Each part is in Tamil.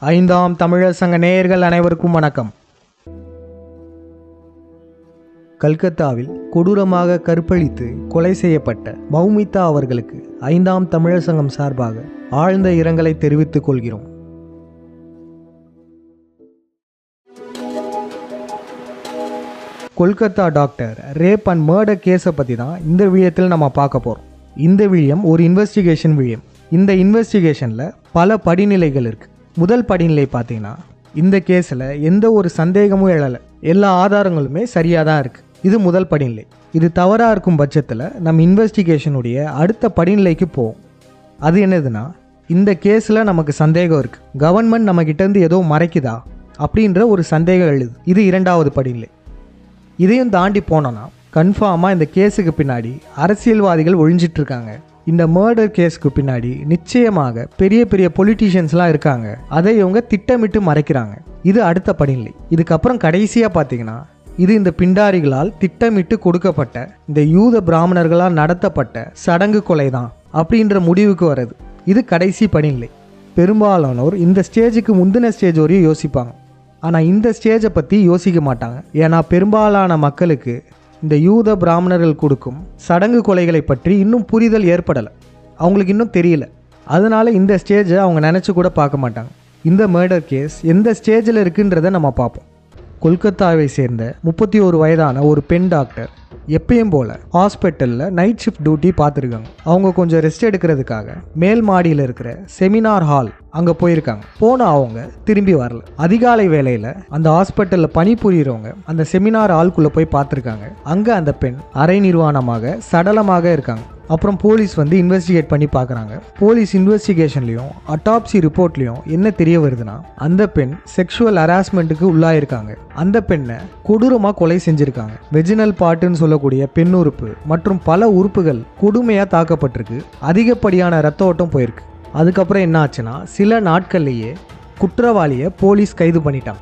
ஐந்தாம் தமிழர் சங்க நேயர்கள் அனைவருக்கும் வணக்கம். கல்கத்தாவில் கொடூரமாக கற்பழித்து கொலை செய்யப்பட்ட மௌமிதா அவர்களுக்கு ஐந்தாம் தமிழர் சங்கம் சார்பாக ஆழ்ந்த இரங்கலை தெரிவித்துக் கொள்கிறோம். Kolkata doctor rape and murder கேஸை பற்றி தான் இந்த வீடியோத்தில் நம்ம பார்க்க போகிறோம். இந்த வீடியம் ஒரு இன்வெஸ்டிகேஷன் வீடியம். இந்த இன்வெஸ்டிகேஷனில் பல படிநிலைகள் இருக்குது. முதல் படிநிலை பார்த்தீங்கன்னா, இந்த கேஸில் எந்த ஒரு சந்தேகமும் எழலை, எல்லா ஆதாரங்களுமே சரியாக தான் இருக்குது. இது முதல் படிநிலை. இது தவறாக இருக்கும் பட்சத்தில் நம்ம இன்வெஸ்டிகேஷனுடைய அடுத்த படிநிலைக்கு போவோம். அது என்னதுன்னா, இந்த கேஸில் நமக்கு சந்தேகம் இருக்குது, கவர்மெண்ட் நம்மக்கிட்டேருந்து ஏதோ மறைக்குதா அப்படின்ற ஒரு சந்தேகம் எழுது. இது இரண்டாவது படிநிலை. இதையும் தாண்டி போனோன்னா கன்ஃபார்மாக இந்த கேஸுக்கு பின்னாடி அரசியல்வாதிகள் ஒழிஞ்சிட்ருக்காங்க. இந்த மர்டர் கேஸுக்கு பின்னாடி நிச்சயமாக பெரிய பெரிய பொலிட்டீஷியன்ஸ்லாம் இருக்காங்க. அதை இவங்க திட்டமிட்டு மறைக்கிறாங்க. இது அடுத்த படிநிலை. இதுக்கப்புறம் கடைசியாக பார்த்தீங்கன்னா, இது இந்த பிண்டாரிகளால் திட்டமிட்டு கொடுக்கப்பட்ட, இந்த யூத பிராமணர்களால் நடத்தப்பட்ட சடங்கு கொலை தான் அப்படின்ற முடிவுக்கு வருது. இது கடைசி படிநிலை. பெரும்பாலானோர் இந்த ஸ்டேஜுக்கு முந்தின ஸ்டேஜ் வரையும் யோசிப்பாங்க. ஆனால் இந்த ஸ்டேஜை பற்றி யோசிக்க மாட்டாங்க. ஏன்னா பெரும்பாலான மக்களுக்கு இந்த யூத பிராமணர்கள் கொடுக்கும் சடங்கு கொலைகளை பற்றி இன்னும் புரிதல் ஏற்படலை, அவங்களுக்கு இன்னும் தெரியல. அதனால இந்த ஸ்டேஜை அவங்க நினச்சி கூட பார்க்க மாட்டாங்க. இந்த மர்டர் கேஸ் எந்த ஸ்டேஜில் இருக்குன்றதை நம்ம பார்ப்போம். கொல்கத்தாவை சேர்ந்த 31 வயதான ஒரு பெண் டாக்டர் எப்பயும் போல் ஹாஸ்பிட்டலில் நைட் ஷிஃப்ட் டியூட்டி பார்த்துருக்காங்க. அவங்க கொஞ்சம் ரெஸ்ட் எடுக்கிறதுக்காக மேல் மாடியில் இருக்கிற செமினார் ஹால் அங்கே போயிருக்காங்க. போனால் அவங்க திரும்பி வரல. அதிகாலை வேளையில் அந்த ஹாஸ்பிட்டலில் பணிபுரிகிறவங்க அந்த செமினார் ஹால்குள்ளே போய் பார்த்துருக்காங்க. அங்கே அந்த பெண் அரை நிர்வாணமாக சடலமாக இருக்காங்க. அப்புறம் போலீஸ் வந்து இன்வெஸ்டிகேட் பண்ணி பார்க்குறாங்க. போலீஸ் இன்வெஸ்டிகேஷன்லையும் அட்டாப்சி ரிப்போர்ட்லையும் என்ன தெரிய வருதுன்னா, அந்த பெண் செக்ஷுவல் ஹராஸ்மெண்ட்டுக்கு உள்ளாயிருக்காங்க. அந்த பெண்ணை கொடூரமாக கொலை செஞ்சுருக்காங்க. வெஜினல் பார்ட்டுன்னு சொல்லக்கூடிய பெண் உறுப்பு மற்றும் பல உறுப்புகள் கொடுமையாக தாக்கப்பட்டிருக்கு. அதிகப்படியான ரத்த ஓட்டம் போயிருக்கு. அதுக்கப்புறம் என்ன ஆச்சுன்னா, சில நாட்கள்லேயே குற்றவாளியை போலீஸ் கைது பண்ணிட்டாங்க.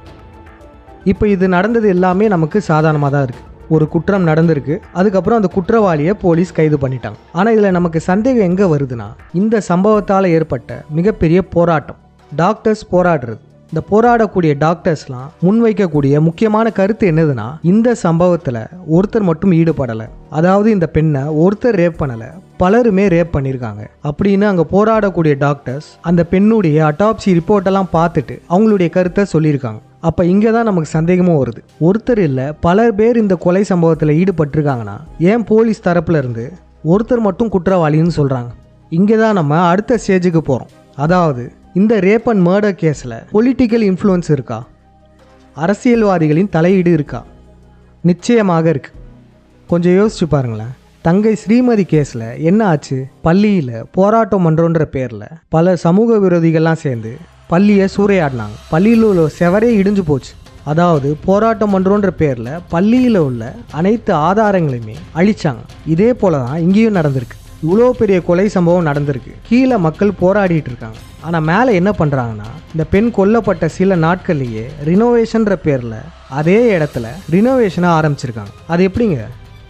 இப்போ இது நடந்தது எல்லாமே நமக்கு சாதாரணமாக தான் இருக்குது. ஒரு குற்றம் நடந்திருக்கு, அதுக்கப்புறம் அந்த குற்றவாளியை போலீஸ் கைது பண்ணிட்டாங்க. ஆனால் இதில் நமக்கு சந்தேகம் எங்கே வருதுன்னா, இந்த சம்பவத்தால் ஏற்பட்ட மிகப்பெரிய போராட்டம். டாக்டர்ஸ் போராடுறது. இந்த போராடக்கூடிய டாக்டர்ஸ்லாம் முன்வைக்கக்கூடிய முக்கியமான கருத்து என்னதுன்னா, இந்த சம்பவத்தில் ஒருத்தர் மட்டும் ஈடுபடலை, அதாவது இந்த பெண்ணை ஒருத்தர் ரேப் பண்ணலை, பலருமே ரேப் பண்ணியிருக்காங்க அப்படின்னு அங்கே போராடக்கூடிய டாக்டர்ஸ் அந்த பெண்ணுடைய அட்டாப்சி ரிப்போர்ட்டெல்லாம் பார்த்துட்டு அவங்களுடைய கருத்தை சொல்லியிருக்காங்க. அப்போ இங்கே தான் நமக்கு சந்தேகமும் வருது. ஒருத்தர் இல்லை, பல பேர் இந்த கொலை சம்பவத்தில் ஈடுபட்டிருக்காங்கன்னா ஏன் போலீஸ் தரப்புல இருந்து ஒருத்தர் மட்டும் குற்றவாளின்னு சொல்கிறாங்க? இங்கே தான் நம்ம அடுத்த ஸ்டேஜுக்கு போகிறோம். அதாவது, இந்த ரேப் அண்ட் மர்டர் கேஸில் பொலிட்டிக்கல் இன்ஃப்ளூயன்ஸ் இருக்கா? அரசியல்வாதிகளின் தலையீடு இருக்கா? நிச்சயமாக இருக்கு. கொஞ்சம் யோசிச்சு பாருங்களேன். தங்கை ஸ்ரீமதி கேஸில் என்ன ஆச்சு? பள்ளியில் போராட்டம் பண்ணுறோன்ற பேரில் பல சமூக விரோதிகள்லாம் சேர்ந்து பள்ளியை சூறையாடினாங்க. பள்ளியில் உள்ள செவரே இடிஞ்சு போச்சு. அதாவது போராட்டம் பண்ணுறோன்ற பேரில் பள்ளியில் உள்ள அனைத்து ஆதாரங்களையுமே அழிச்சாங்க. இதே போல தான் இங்கேயும் நடந்திருக்கு. இவ்வளோ பெரிய கொலை சம்பவம் நடந்திருக்கு. கீழே மக்கள் போராடிட்டு இருக்காங்க. ஆனால் மேலே என்ன பண்ணுறாங்கன்னா, இந்த பெண் கொல்லப்பட்ட சில நாட்கள்லேயே ரினோவேஷன்ற பேரில் அதே இடத்துல ரினோவேஷனை ஆரம்பிச்சிருக்காங்க. அது எப்படிங்க?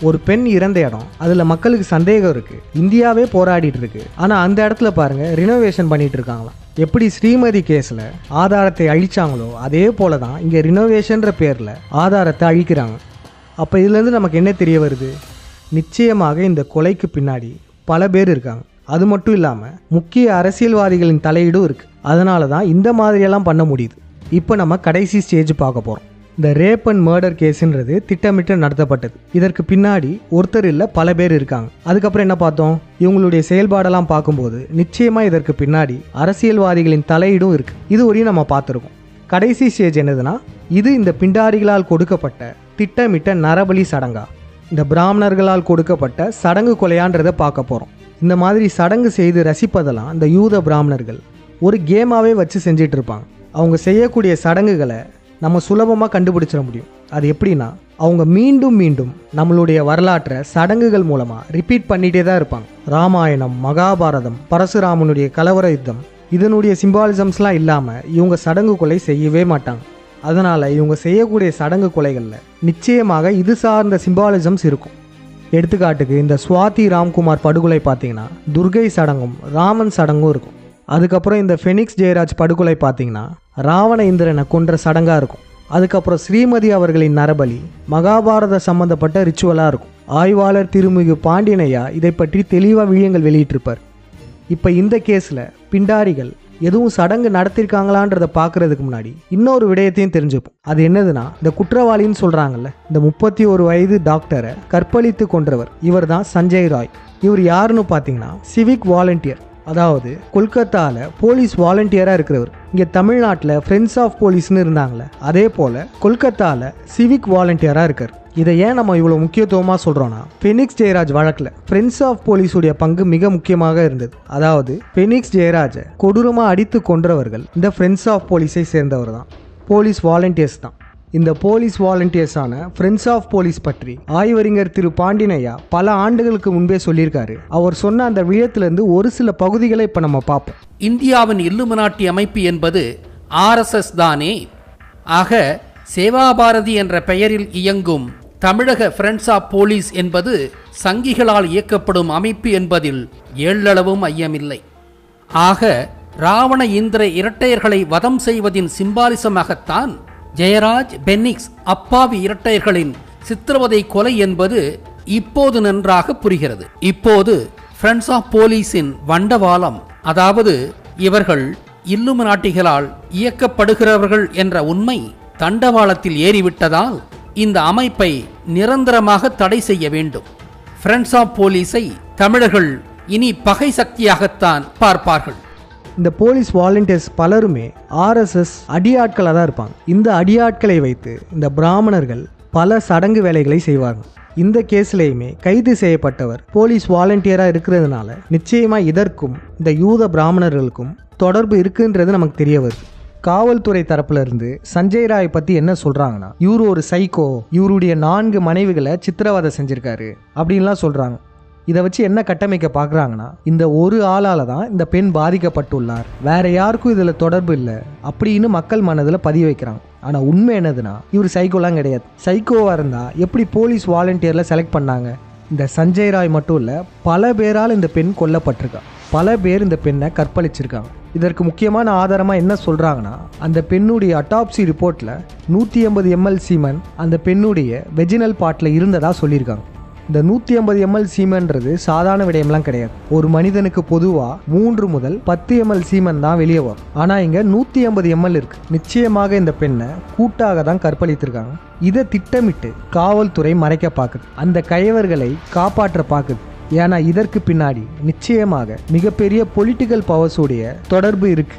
ஒரு பெண் இறந்த இடம், அதில் மக்களுக்கு சந்தேகம் இருக்குது, இந்தியாவே போராடிட்டு இருக்கு. ஆனால் அந்த இடத்துல பாருங்கள் ரினோவேஷன் பண்ணிட்டு இருக்காங்களாம். எப்படி ஸ்ரீமதி கேஸில் ஆதாரத்தை அழிச்சாங்களோ அதே போல தான் இங்கே ரினோவேஷன்ற பேரில் ஆதாரத்தை அழிக்கிறாங்க. அப்போ இதுலேருந்து நமக்கு என்ன தெரிய வருது? நிச்சயமாக இந்த கொலைக்கு பின்னாடி பல பேர் இருக்காங்க. அது மட்டும் இல்லாமல் முக்கிய அரசியல்வாதிகளின் தலையீடும் இருக்குது. அதனால தான் இந்த மாதிரியெல்லாம் பண்ண முடியுது. இப்போ நம்ம கடைசி ஸ்டேஜ் பார்க்க போகிறோம். இந்த ரேப் அண்ட் மர்டர் கேஸுன்றது திட்டமிட்டு நடத்தப்பட்டது. இதற்கு பின்னாடி ஒருத்தர் இல்லை, பல பேர் இருக்காங்க. அதுக்கப்புறம் என்ன பார்த்தோம்? இவங்களுடைய செயல்பாடெல்லாம் பார்க்கும்போது நிச்சயமாக இதற்கு பின்னாடி அரசியல்வாதிகளின் தலையீடும் இருக்குது. இது வரையும் நம்ம பார்த்துருக்கோம். கடைசி ஸ்டேஜ் என்னதுன்னா, இது இந்த பிண்டாரிகளால் கொடுக்கப்பட்ட திட்டமிட்ட நரபலி சடங்கா, இந்த பிராமணர்களால் கொடுக்கப்பட்ட சடங்கு கொலையான்றதை பார்க்க போகிறோம். இந்த மாதிரி சடங்கு செய்து ரசிப்பதெல்லாம் இந்த யூத பிராமணர்கள் ஒரு கேமாகவே வச்சு செஞ்சிட்டு இருப்பாங்க. அவங்க செய்யக்கூடிய சடங்குகளை நம்ம சுலபமாக கண்டுபிடிச்சிட முடியும். அது எப்படின்னா, அவங்க மீண்டும் மீண்டும் நம்மளுடைய வரலாற்றை சடங்குகள் மூலமாக ரிப்பீட் பண்ணிகிட்டே தான் இருப்பாங்க. ராமாயணம், மகாபாரதம், பரசுராமனுடைய கலவர யுத்தம், இதனுடைய சிம்பாலிசம்ஸ்லாம் இல்லாமல் இவங்க சடங்கு கொலை செய்யவே மாட்டாங்க. அதனால் இவங்க செய்யக்கூடிய சடங்கு கொலைகளில் நிச்சயமாக இது சார்ந்த சிம்பாலிசம்ஸ் இருக்கும். எடுத்துக்காட்டுக்கு இந்த சுவாதி ராம்குமார் படுகொலை பார்த்தீங்கன்னா துர்கை சடங்கும் ராமன் சடங்கும் இருக்கும். அதுக்கப்புறம் இந்த ஃபெனிக்ஸ் ஜெயராஜ் படுகொலை பார்த்தீங்கன்னா ராவண இந்திரனை கொன்ற சடங்காக இருக்கும். அதுக்கப்புறம் ஸ்ரீமதி அவர்களின் நரபலி மகாபாரத சம்பந்தப்பட்ட ரிச்சுவலாக இருக்கும். ஆய்வாளர் திருமிகு பாண்டியனையா இதை பற்றி தெளிவாக விழியங்கள் வெளியிட்டிருப்பார். இப்போ இந்த கேஸில் பிண்டாரிகள் எதுவும் சடங்கு நடத்திருக்காங்களான்றதை பார்க்கறதுக்கு முன்னாடி இன்னொரு விடயத்தையும் தெரிஞ்சுப்போம். அது என்னதுன்னா, இந்த குற்றவாளின்னு சொல்கிறாங்கல்ல, இந்த 31 வயது டாக்டரை கற்பழித்து கொன்றவர் இவர் தான் சஞ்சய் ராய். இவர் யாருன்னு பார்த்தீங்கன்னா சிவிக் வாலண்டியர், அதாவது கொல்கத்தாவில் போலீஸ் வாலண்டியராக இருக்கிறவர். இங்கே தமிழ்நாட்டில் ஃப்ரெண்ட்ஸ் ஆஃப் போலீஸ்னு இருந்தாங்களே, அதே போல் கொல்கத்தாவில் சிவிக் வாலண்டியராக இருக்கார். இதை ஏன் நம்ம இவ்வளோ முக்கியத்துவமாக சொல்கிறோன்னா, ஃபெனிக்ஸ் ஜெயராஜ் வழக்கில் ஃப்ரெண்ட்ஸ் ஆஃப் போலீஸுடைய பங்கு மிக முக்கியமாக இருந்தது. அதாவது ஃபெனிக்ஸ் ஜெயராஜை கொடூரமாக அடித்து கொன்றவர்கள் இந்த ஃப்ரெண்ட்ஸ் ஆஃப் போலீஸை சேர்ந்தவர் தான், போலீஸ் வாலண்டியர்ஸ் தான். இந்த போலீஸ் வாலண்டியர்ஸான ஃப்ரெண்ட்ஸ் ஆஃப் போலீஸ் பற்றி ஆய்வறிஞர் திரு பாண்டியனையா பல ஆண்டுகளுக்கு முன்பே சொல்லியிருக்காரு. அவர் சொன்ன அந்த விழயத்திலிருந்து ஒரு சில பகுதிகளை இப்போ நம்ம பார்ப்போம். இந்தியாவின் இல்லுமினாட்டி அமைப்பு என்பது RSS தானே. ஆக சேவாபாரதி என்ற பெயரில் இயங்கும் தமிழக ஃப்ரெண்ட்ஸ் ஆஃப் போலீஸ் என்பது சங்கிகளால் இயக்கப்படும் அமைப்பு என்பதில் ஏழளவும் ஐயமில்லை. ஆக ராவண இந்திர இரட்டையர்களை வதம் செய்வதின் சிம்பாலிசமாகத்தான் ஜெயராஜ் பென்னிக்ஸ் அப்பாவி இரட்டையர்களின் சித்திரவதை கொலை என்பது இப்போது நன்றாக புரிகிறது. இப்போது ஃப்ரெண்ட்ஸ் ஆஃப் போலீஸின் வண்டவாளம், அதாவது இவர்கள் இல்லுமினாட்டிகளால் இயக்கப்படுகிறவர்கள் என்ற உண்மை தண்டவாளத்தில் ஏறிவிட்டதால் இந்த அமைப்பை நிரந்தரமாக தடை செய்ய வேண்டும். ஃப்ரெண்ட்ஸ் ஆஃப் போலீஸை தமிழர்கள் இனி பகை சக்தியாகத்தான் பார்ப்பார்கள். இந்த போலீஸ் வாலண்டியர்ஸ் பலருமே RSS அடியாட்களாக தான் இருப்பாங்க. இந்த அடியாட்களை வைத்து இந்த பிராமணர்கள் பல சடங்கு வேலைகளை செய்வாங்க. இந்த கேஸ்லேயுமே கைது செய்யப்பட்டவர் போலீஸ் வாலண்டியராக இருக்கிறதுனால நிச்சயமாக இதற்கும் இந்த யூத பிராமணர்களுக்கும் தொடர்பு இருக்குன்றது நமக்கு தெரிய வருது. காவல்துறை தரப்புல இருந்து சஞ்சய் ராய் பற்றி என்ன சொல்கிறாங்கன்னா, இவரு ஒரு சைக்கோ, இவருடைய 4 மனைவிகளை சித்திரவதை செஞ்சுருக்காரு அப்படின்லாம் சொல்கிறாங்க. இதை வச்சு என்ன கட்டமைக்க பார்க்குறாங்கன்னா, இந்த ஒரு ஆளால் தான் இந்த பெண் பாதிக்கப்பட்டுள்ளார், வேற யாருக்கும் இதில் தொடர்பு இல்லை அப்படின்னு மக்கள் மனதில் பதிய வைக்கிறாங்க. ஆனால் உண்மை என்னதுன்னா, இவர் சைக்கோலாம் கிடையாது. சைக்கோவாக இருந்தால் எப்படி போலீஸ் வாலண்டியரில் செலக்ட் பண்ணாங்க? இந்த சஞ்சய் ராய் மட்டும் இல்லை, பல பேரால் இந்த பெண் கொல்லப்பட்டிருக்கா, பல பேர் இந்த பெண்ணை கற்பழிச்சிருக்காங்க. இதற்கு முக்கியமான ஆதாரமாக என்ன சொல்கிறாங்கன்னா, அந்த பெண்ணுடைய அட்டாப்சி ரிப்போர்ட்டில் 150 ml சீமன் அந்த பெண்ணுடைய வெஜினல் பார்ட்டில் இருந்ததாக சொல்லியிருக்காங்க. இந்த 150 ml சீமன்றது சாதாரண விடயம்லாம் கிடையாது. ஒரு மனிதனுக்கு பொதுவாக 3 முதல் 10 ml சீமன் தான் வெளியே வரும். ஆனால் இங்கே 150 ml இருக்கு. நிச்சயமாக இந்த பெண்ணை கூட்டாக தான் கற்பழித்திருக்காங்க. இதை திட்டமிட்டு காவல்துறை மறைக்க பார்க்குது, அந்த கயவர்களை காப்பாற்ற பார்க்குது. ஏன்னா இதற்கு பின்னாடி நிச்சயமாக மிகப்பெரிய பொலிட்டிக்கல் பவர்ஸ் உடைய தொடர்பு இருக்கு.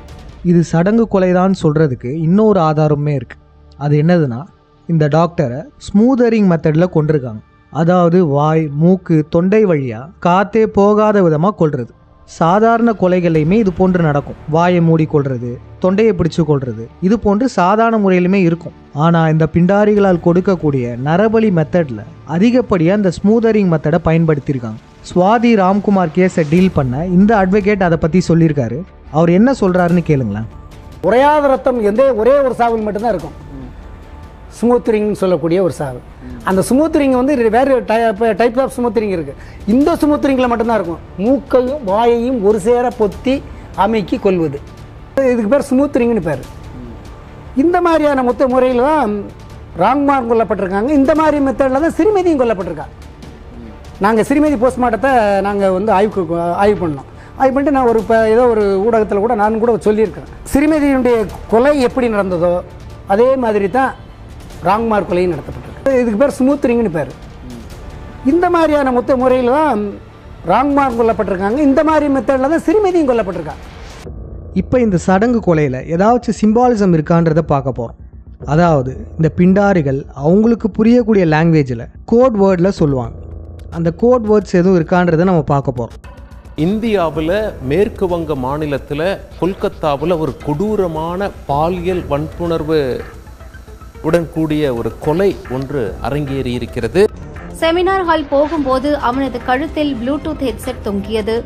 இது சடங்கு கொலைதான் சொல்றதுக்கு இன்னொரு ஆதாரமே இருக்கு. அது என்னதுன்னா, இந்த டாக்டரை ஸ்மூதரிங் மெத்தடில் கொண்டிருக்காங்க. அதாவது வாய், மூக்கு, தொண்டை வழியா காத்தே போகாத விதமாக கொள்றது. சாதாரண கொலைகளையுமே இது போன்று நடக்கும். வாயை மூடி கொள்றது, தொண்டையை பிடிச்சு கொள்றது, இது போன்று சாதாரண முறையிலுமே இருக்கும். ஆனால் இந்த பிண்டாரிகளால் கொடுக்கக்கூடிய நரபலி மெத்தடில் அதிகப்படியாக இந்த ஸ்மூதரிங் மெத்தடை பயன்படுத்தியிருக்காங்க. சுவாதி ராம்குமார் கேஸை டீல் பண்ண இந்த அட்வொகேட் அதை பற்றி சொல்லியிருக்காரு. அவர் என்ன சொல்கிறாருன்னு கேளுங்களேன். உறையாத ரத்தம் ஒரே ஒரு சாவில் மட்டும்தான் இருக்கும், ஸ்மூத்ரிங் சொல்லக்கூடிய ஒரு சாவு. அந்த ஸ்மூத்ரிங் வந்து வேறு டைப் ஆஃப் ஸ்மூத்ரிங் இருக்குது. இந்த ஸ்மூத்ரிங்கில் மட்டும்தான் இருக்கும். மூக்கையும் வாயையும் ஒரு சேர பொத்தி அமைக்கி கொள்வது, இதுக்கு பேர் ஸ்மூத்ரிங்னு பேர். இந்த மாதிரியான முறையில் தான் ராம்குமார் கொல்லப்பட்டிருக்காங்க. இந்த மாதிரி மெத்தடில் தான் சிறுமதியும் கொல்லப்பட்டிருக்காங்க. நாங்கள் சிறுமதி போஸ்ட்மார்ட்டத்தை நாங்கள் வந்து ஆய்வு பண்ணோம். ஆய்வு பண்ணிட்டு நான் ஏதோ ஒரு ஊடகத்தில் கூட நான் கூட சொல்லியிருக்கிறேன். சிறுமதியினுடைய கொலை எப்படி நடந்ததோ அதே மாதிரி தான் ராம்குமார் கொலையும் நடத்தப்பட்டிருக்கு. இதுக்கு பேர் ஸ்மூத்ரிங்னு பேர். இந்த மாதிரியான முறையில் தான் ராம்குமார் கொல்லப்பட்டிருக்காங்க. இந்த மாதிரி மெத்தடில் தான் சிறுமதியும் கொல்லப்பட்டிருக்காங்க. இப்போ இந்த சடங்கு கொலையில் ஏதாச்சும் சிம்பாலிசம் இருக்கான்றதை பார்க்க போகிறோம். அதாவது இந்த பிண்டாரிகள் அவங்களுக்கு புரியக்கூடிய லாங்குவேஜில் கோட் வேர்டில் சொல்லுவாங்க. அந்த கோட் வேர்ட்ஸ் எதுவும் இருக்கான்றதை நம்ம பார்க்க போகிறோம். இந்தியாவில் மேற்கு வங்க மாநிலத்தில் கொல்கத்தாவில் ஒரு கொடூரமான பாலியல் வன்புணர்வு உடன் கூடிய ஒரு கொலை ஒன்று அரங்கேறி இருக்கிறது. செமினார் ஹால் போகும்போது அவனது கழுத்தில் ப்ளூடூத் ஹெட்செட் தொங்கியது.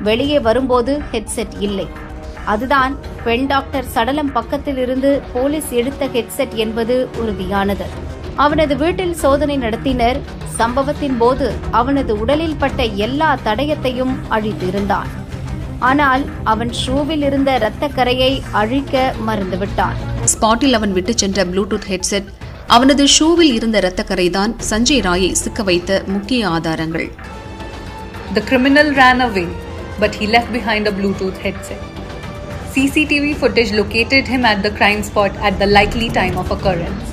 வெளியே வரும்போது ஹெட்செட் இல்லை. அதுதான் பெண் டாக்டர் சடலம் பக்கத்தில் இருந்து போலீஸ் எடுத்த ஹெட்செட் என்பது உறுதியானது. அவனது வீட்டில் சோதனை நடத்தினர். சம்பவத்தின் போது அவனது உடலில் பட்ட எல்லா தடயத்தையும் அழித்திருந்தான். ஆனால் அவன் ஷூவில் இருந்த இரத்த கரையை அழிக்க மறந்துவிட்டான். ஸ்பாட்டில் அவன் விட்டு சென்ற ப்ளூடூத் ஹெட்செட், அவனது ஷூவில் இருந்த இரத்தக்கரைதான் சஞ்சய் ராயை சிக்க வைத்த முக்கிய ஆதாரங்கள். The criminal ran away, but he left behind a Bluetooth headset. CCTV footage located him at the crime spot at the likely time of occurrence.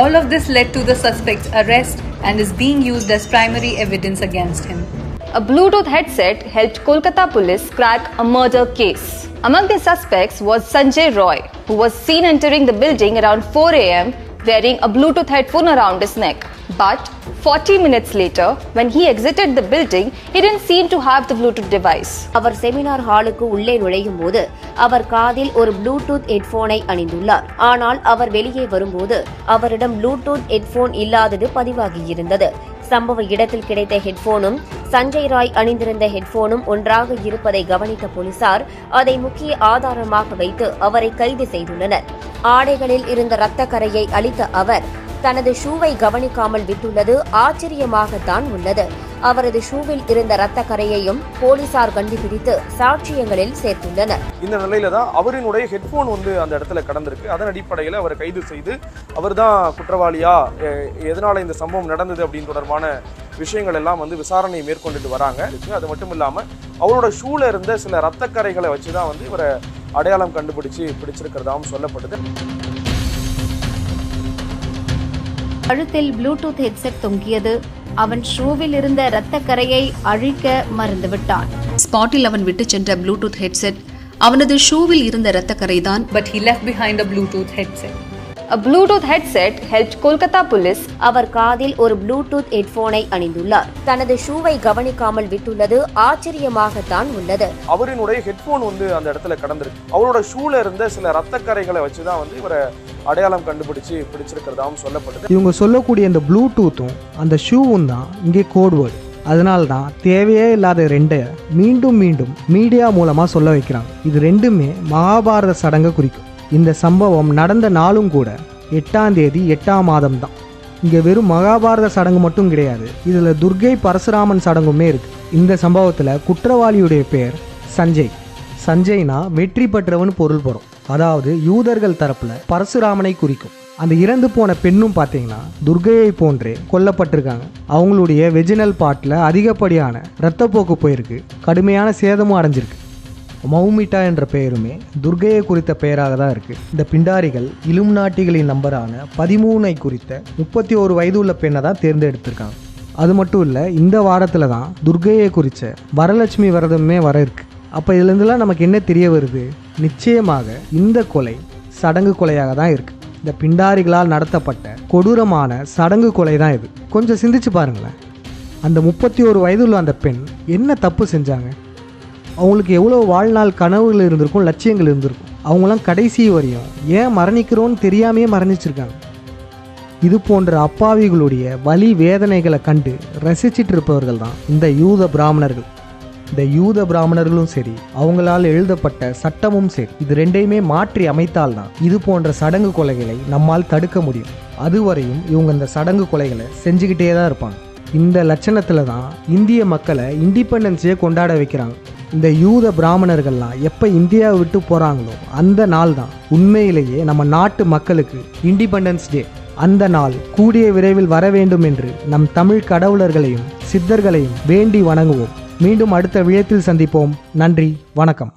All of this led to the suspect's arrest and is being used as primary evidence against him. A Bluetooth headset helped Kolkata police crack a murder case. Among the suspects was Sanjay Roy, who was seen entering the building around 4 a.m. wearing a Bluetooth headphone around his neck. But 40 minutes later, when he exited the building, he didn't seem to have the Bluetooth device. அவர் செமினார் ஹாலுக்கு உள்ளே நுழையும் போது அவர் காதில் ஒரு ப்ளூடூத் ஹெட்போனை அணிந்துள்ளார். ஆனால் அவர் வெளியே வரும்போது அவரிடம் ப்ளூடூத் ஹெட்போன் இல்லாதது பதிவாகியிருந்தது. சம்பவ இடத்தில் கிடைத்த ஹெட்போனும் சஞ்சய் ராய் அணிந்திருந்த ஹெட்போனும் ஒன்றாக இருப்பதை கவனித்த போலீசார் அதை முக்கிய ஆதாரமாக வைத்து அவரை கைது செய்துள்ளனர். ஆடைகளில் இருந்த இரத்த கரையை அழித்த அவர் தனது ஷூவை கவனிக்காமல் விட்டுள்ளது ஆச்சரியமாகத்தான் உள்ளது. அவரது ஷூவில் இருந்த இரத்த கரையையும் போலீசார் கண்டுபிடித்து சாட்சியங்களில் சேர்த்துள்ளனர். இந்த நிலையில தான் அவரினுடைய ஹெட்போன் அந்த இடத்துல கடந்திருக்கு. அதன் அடிப்படையில் அவரை கைது செய்து அவர் தான் குற்றவாளியா, எதனால இந்த சம்பவம் நடந்தது அப்படின்னு தொடர்பான விஷயங்கள் எல்லாம் விசாரணை மேற்கொண்டுட்டு வராங்க. அது மட்டும் இல்லாம அவரோட ஷூல இருந்த சில இரத்த கரைகளை வச்சுதான் இவரை அடையாளம் கண்டுபிடிச்சு பிடிச்சிருக்கிறதாவும் சொல்லப்படுது. கழுத்தில் ப்ளூடூத் ஹெட்செட் தொங்கியது. அவன் ஷூவில் இருந்த இரத்த கரையை அழிக்க மறந்துவிட்டான். ஸ்பாட்டில் அவன் விட்டு சென்ற ப்ளூடூத் ஹெட்செட், அவனது ஷூவில் இருந்த இரத்தக்கரைதான். But he left behind a Bluetooth headset. A Bluetooth headset helped Kolkata police. அவர் காதில் ஒரு ப்ளூடூத் ஹெட்போனை அணிந்துள்ளார். தனது ஷூவை கவனிக்காமல் விட்டுள்ளது ஆச்சரியமாகத்தான் உள்ளது. அவரினுடைய ஹெட்போன் அந்த இடத்துல கடந்திருக்கு. அவரோட ஷூல இருந்த சில இரத்த கரைகளை வச்சுதான் இவரை அடையாளம் கண்டுபிடிச்சு பிடிச்சிருக்கிறதாவும் சொல்லப்படுது. இவங்க சொல்லக்கூடிய இந்த ப்ளூடூத்தும் அந்த ஷூவும் தான் இங்கே கோட்வேர்டு. அதனால தான் தேவையே இல்லாத ரெண்டை மீண்டும் மீண்டும் மீடியா மூலமா சொல்ல வைக்கிறாங்க. இது ரெண்டுமே மகாபாரத சடங்கை குறிக்கும். இந்த சம்பவம் நடந்த நாளும் கூட 8ஆம் தேதி 8ஆம் மாதம் தான். இங்கே வெறும் மகாபாரத சடங்கு மட்டும் கிடையாது, இதில் துர்கை பரசுராமன் சடங்குமே இருக்கு. இந்த சம்பவத்தில் குற்றவாளியுடைய பேர் சஞ்சய். சஞ்சய்னா வெற்றி பெற்றவன் பொருள் பெறும். அதாவது யூதர்கள் தரப்புல பரசுராமனை குறிக்கும். அந்த இறந்து போன பெண்ணும் பார்த்தீங்கன்னா துர்கையை போன்றே கொல்லப்பட்டிருக்காங்க. அவங்களுடைய வெஜினல் பார்ட்டில் அதிகப்படியான இரத்தப்போக்கு போயிருக்கு, கடுமையான சேதமும் அடைஞ்சிருக்கு. மௌமிட்டா என்ற பெயருமே துர்கையை குறித்த பெயராக தான் இருக்கு. இந்த பிண்டாரிகள் இலுமினாட்டிகளின் நம்பரான 13ஐ குறித்த 31 வயது உள்ள பெண்ணை தான் தேர்ந்தெடுத்திருக்காங்க. அது மட்டும் இல்லை, இந்த வாரத்தில் தான் துர்கையை குறித்த வரலட்சுமி விரதமே வர இருக்கு. அப்போ இதுலேருந்துலாம் நமக்கு என்ன தெரிய வருது? நிச்சயமாக இந்த கொலை சடங்கு கொலையாக தான் இருக்கு. இந்த பிண்டாரிகளால் நடத்தப்பட்ட கொடூரமான சடங்கு கொலை தான் இது. கொஞ்சம் சிந்திச்சு பாருங்களேன். அந்த 31 வயதுள்ள அந்த பெண் என்ன தப்பு செஞ்சாங்க? அவங்களுக்கு எவ்வளோ வாழ்நாள் கனவுகள் இருந்திருக்கும், லட்சியங்கள் இருந்திருக்கும். அவங்களாம் கடைசி வரையும் ஏன் மரணிக்கிறோன்னு தெரியாமையே மரணிச்சிருக்காங்க. இது போன்ற அப்பாவிகளுடைய வலி வேதனைகளை கண்டு ரசிச்சிட்டு இருப்பவர்கள் தான் இந்த யூத பிராமணர்கள். இந்த யூத பிராமணர்களும் சரி, அவங்களால் எழுதப்பட்ட சட்டமும் சரி, இது ரெண்டையுமே மாற்றி அமைத்தால்தான் இது போன்ற சடங்கு கொலைகளை நம்மால் தடுக்க முடியும். அதுவரையும் இவங்க இந்த சடங்கு கொலைகளை செஞ்சுக்கிட்டே தான் இருப்பாங்க. இந்த லட்சணத்தில் தான் இந்திய மக்களை இண்டிபெண்டன்ஸையே கொண்டாட வைக்கிறாங்க. இந்த யூத பிராமணர்கள்லாம் எப்போ இந்தியாவை விட்டு போகிறாங்களோ அந்த நாள் தான் உண்மையிலேயே நம்ம நாட்டு மக்களுக்கு இண்டிபெண்டன்ஸ் டே. அந்த நாள் கூடிய விரைவில் வர வேண்டும் என்று நம் தமிழ் கடவுளர்களையும் சித்தர்களையும் வேண்டி வணங்குவோம். மீண்டும் அடுத்த விழயத்தில் சந்திப்போம். நன்றி, வணக்கம்.